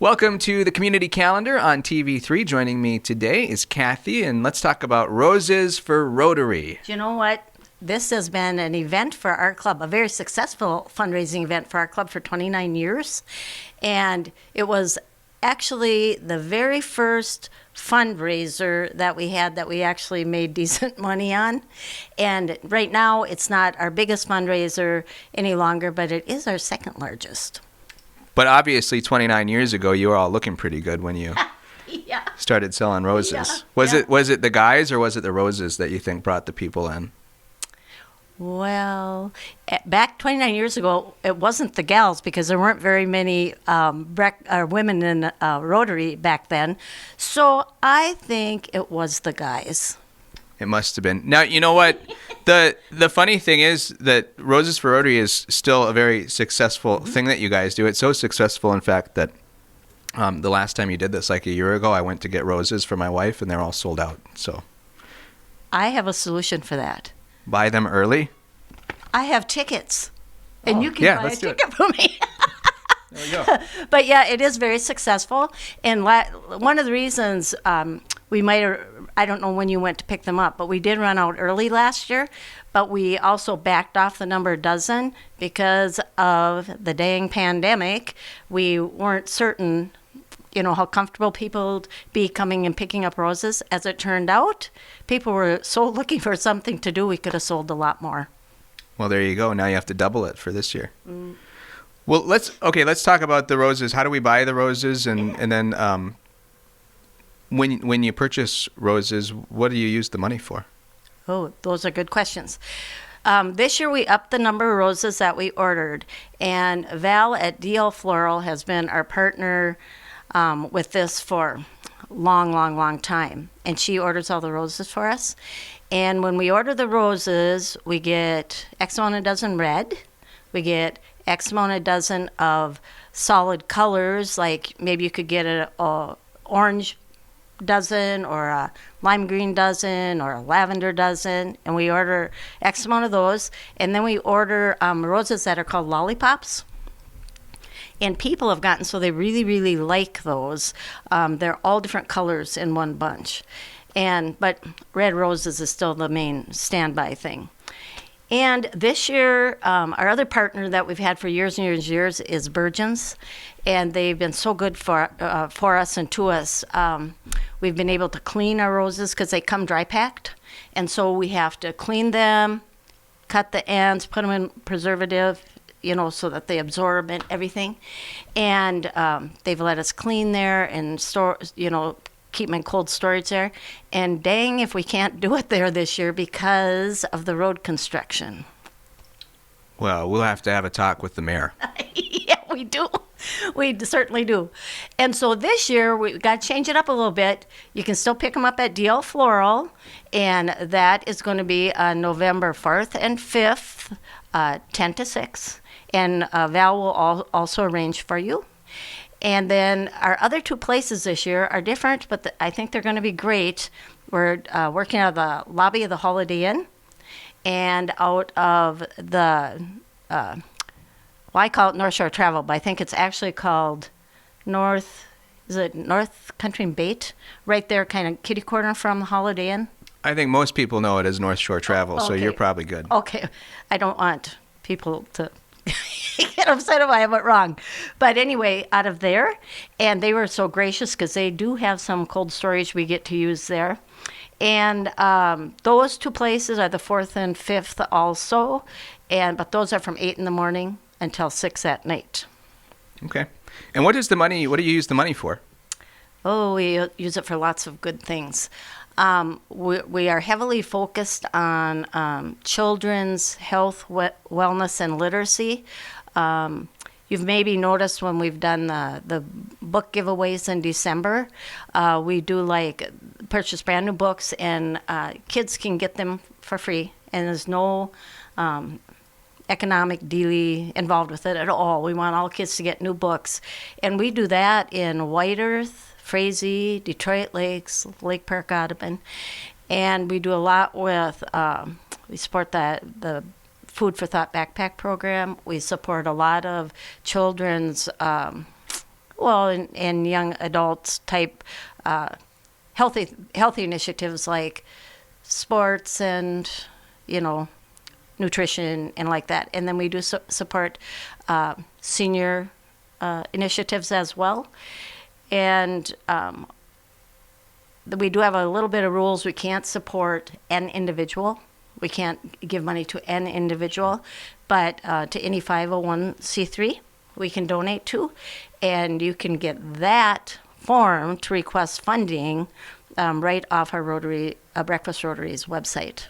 Welcome to the Community Calendar on TV3. Joining me today is Kathy, and let's talk about Roses for Rotary. Do you know what? This has been an event for our club, a very successful fundraising event for our club for 29 years. And it was actually the very first fundraiser that we had that we actually made decent money on. And right now, it's not our biggest fundraiser any longer, but it is our second largest. But obviously, 29 years ago, you were all looking pretty good when you Yeah. started selling roses. Yeah. Was it the guys or was it the roses that you think brought the people in? Well, back 29 years ago, it wasn't the gals because there weren't very many women in Rotary back then. So I think it was the guys. It must have been. Now, you know what? The funny thing is that Roses for Rotary is still a very successful thing that you guys do. It's so successful, in fact, that the last time you did this, like a year ago, I went to get roses for my wife, and they're all sold out. So I have a solution for that. buy them early. I have tickets, and you can buy a let's do it. ticket for me. There we go. But yeah, it is very successful. And one of the reasons we might have, I don't know when you went to pick them up, but we did run out early last year. But we also backed off the number dozen because of the dang pandemic. We weren't certain, how comfortable people would be coming and picking up roses. As it turned out, people were so looking for something to do, we could have sold a lot more. Well, there you go. Now you have to double it for this year. Well, let's talk about the roses. How do we buy the roses, and then when you purchase roses, what do you use the money for? Oh, those are good questions. This year we upped the number of roses that we ordered, and Val at DL Floral has been our partner with this for long time, and she orders all the roses for us. And when we order the roses, we get X amount a dozen red, we get X amount a dozen of solid colors, like maybe you could get a orange dozen or a lime green dozen or a lavender dozen, and we order X amount of those. And then we order roses that are called lollipops. And people have gotten so they really like those. They're all different colors in one bunch. But red roses is still the main standby thing. And this year, our other partner that we've had for years is Burgeons, and they've been so good for us and to us. We've been able to clean our roses because they come dry packed, and so we have to clean them, cut the ends, put them in preservative, so that they absorb and everything. And they've let us clean there and store, keep them in cold storage there. And dang if we can't do it there this year because of the road construction. Well, we'll have to have a talk with the mayor. Yeah, we do. We certainly do. And so this year, we got to change it up a little bit. You can still pick them up at DL Floral, and that is going to be on November 4th and 5th, 10 to 6. And Val will also arrange for you. And then our other two places this year are different, but I think they're going to be great. We're working out of the lobby of the Holiday Inn and out of the, I call it North Shore Travel, but I think it's actually called North Country and Bait, right there, kind of kitty corner from the Holiday Inn. I think most people know it as North Shore Travel, so Okay. you're probably good. Okay. I don't want people to get upset if I have it wrong. But anyway, out of there, and they were so gracious because they do have some cold storage we get to use there. And those two places are the 4th and 5th also, but those are from 8 in the morning until 6 at night. Okay. And what do you use the money for? Oh, we use it for lots of good things. We are heavily focused on children's health, wellness, and literacy. You've maybe noticed when we've done the book giveaways in December, we do purchase brand new books, and kids can get them for free, and there's no economic dealie involved with it at all. We want all kids to get new books, and we do that in White Earth, Frazee, Detroit Lakes, Lake Park, Audubon, and we do a lot with, we support the Food for Thought backpack program. We support a lot of children's Well, and young adults type healthy initiatives like sports and, you know, nutrition and like that. And then we do support senior initiatives as well. And we do have a little bit of rules. We can't support an individual. We can't give money to an individual, but to any 501c3 we can donate to. And you can get that form to request funding right off our Rotary, Breakfast Rotary's website.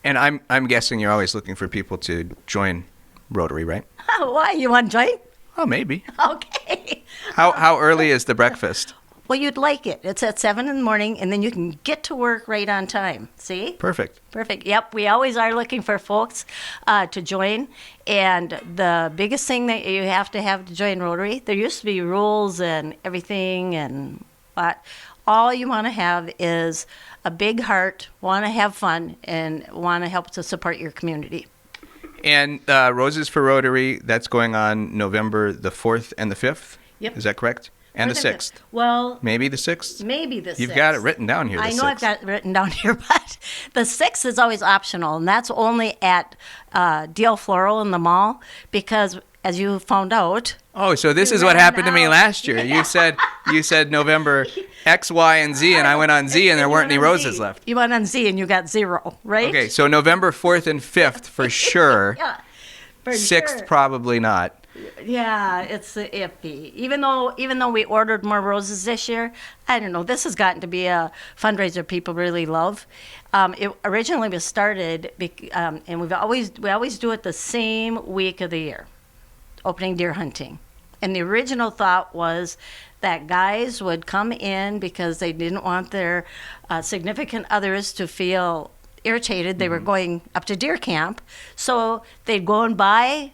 And I'm guessing you're always looking for people to join Rotary, right? Why? You want to join? Oh, maybe. Okay. How early is the breakfast? Well, you'd like it. It's at 7 in the morning, and then you can get to work right on time. See? Perfect. Perfect. Yep. We always are looking for folks to join. And the biggest thing that you have to join Rotary, there used to be rules and everything, and all you want to have is a big heart, want to have fun, and want to help to support your community. And Roses for Rotary, that's going on November the 4th and the 5th? Yep. Is that correct? And the 6th? Well, maybe the 6th? Maybe the 6th. You've got it written down here, the 6th. I know I've got it written down here, but the 6th is always optional, and that's only at DL Floral in the mall because, as you found out... Oh, so this is what happened to me last year. Yeah. You said November X, Y, and Z, and I went on Z, and there weren't any roses left. You went on Z, and you got 0, right? Okay, so November 4th and 5th for sure. Yeah, for 6th sure. Probably not. Yeah, it's iffy. Even though we ordered more roses this year, I don't know. This has gotten to be a fundraiser people really love. It originally was started, and we always do it the same week of the year, opening deer hunting. And the original thought was that guys would come in because they didn't want their significant others to feel irritated. They were going up to deer camp, so they'd go and buy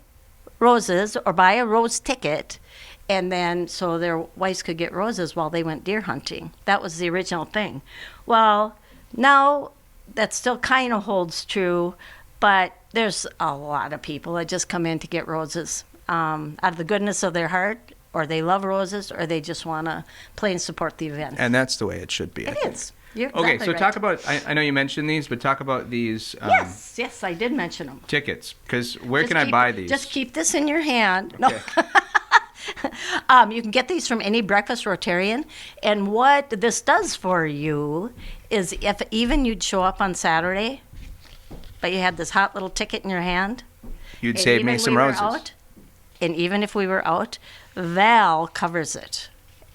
roses or buy a rose ticket, and then so their wives could get roses while they went deer hunting. That was the original thing. Well, now that still kind of holds true, but there's a lot of people that just come in to get roses out of the goodness of their heart, or they love roses, or they just want to play and support the event. And that's the way it should be. It is. You're okay, exactly so right. talk about, I know you mentioned these, but talk about these yes, I did mention them. tickets, because where can I buy these? Just keep this in your hand. Okay. No. You can get these from any Breakfast Rotarian, and what this does for you is if even you'd show up on Saturday, but you had this hot little ticket in your hand. You'd save me some roses. And even if we were out, Val covers it,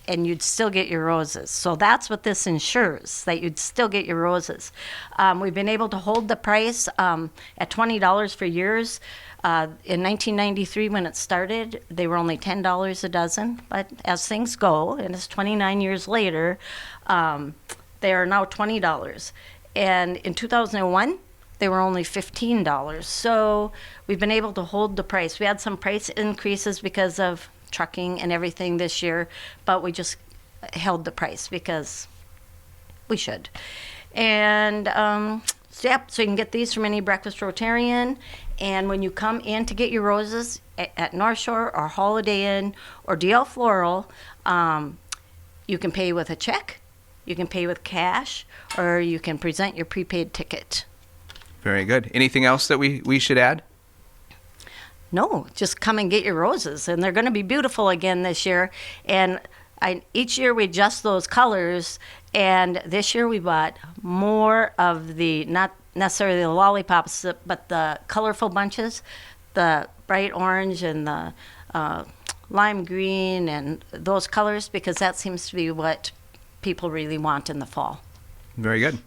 and you'd still get your roses. So that's what this ensures, that you'd still get your roses. We've been able to hold the price at $20 for years. In 1993, when it started, they were only $10 a dozen. But as things go, and it's 29 years later, they are now $20. And in 2001, they were only $15. So we've been able to hold the price. We had some price increases because of trucking and everything this year, but we just held the price because we should. And so you can get these from any Breakfast Rotarian. And when you come in to get your roses at North Shore or Holiday Inn or DL Floral, you can pay with a check, you can pay with cash, or you can present your prepaid ticket. Very good. Anything else that we should add? No, just come and get your roses, and they're going to be beautiful again this year. And each year we adjust those colors, and this year we bought more of the, not necessarily the lollipops, but the colorful bunches, the bright orange and the lime green and those colors, because that seems to be what people really want in the fall. Very good.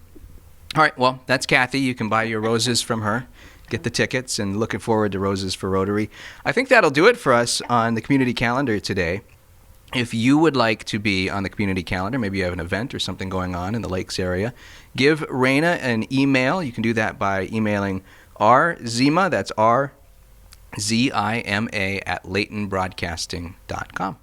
All right, well, that's Kathy. You can buy your roses from her, get the tickets, and looking forward to Roses for Rotary. I think that'll do it for us on the community calendar today. If you would like to be on the community calendar, maybe you have an event or something going on in the Lakes area, give Raina an email. You can do that by emailing rzima, that's R-Z-I-M-A, at laytonbroadcasting.com.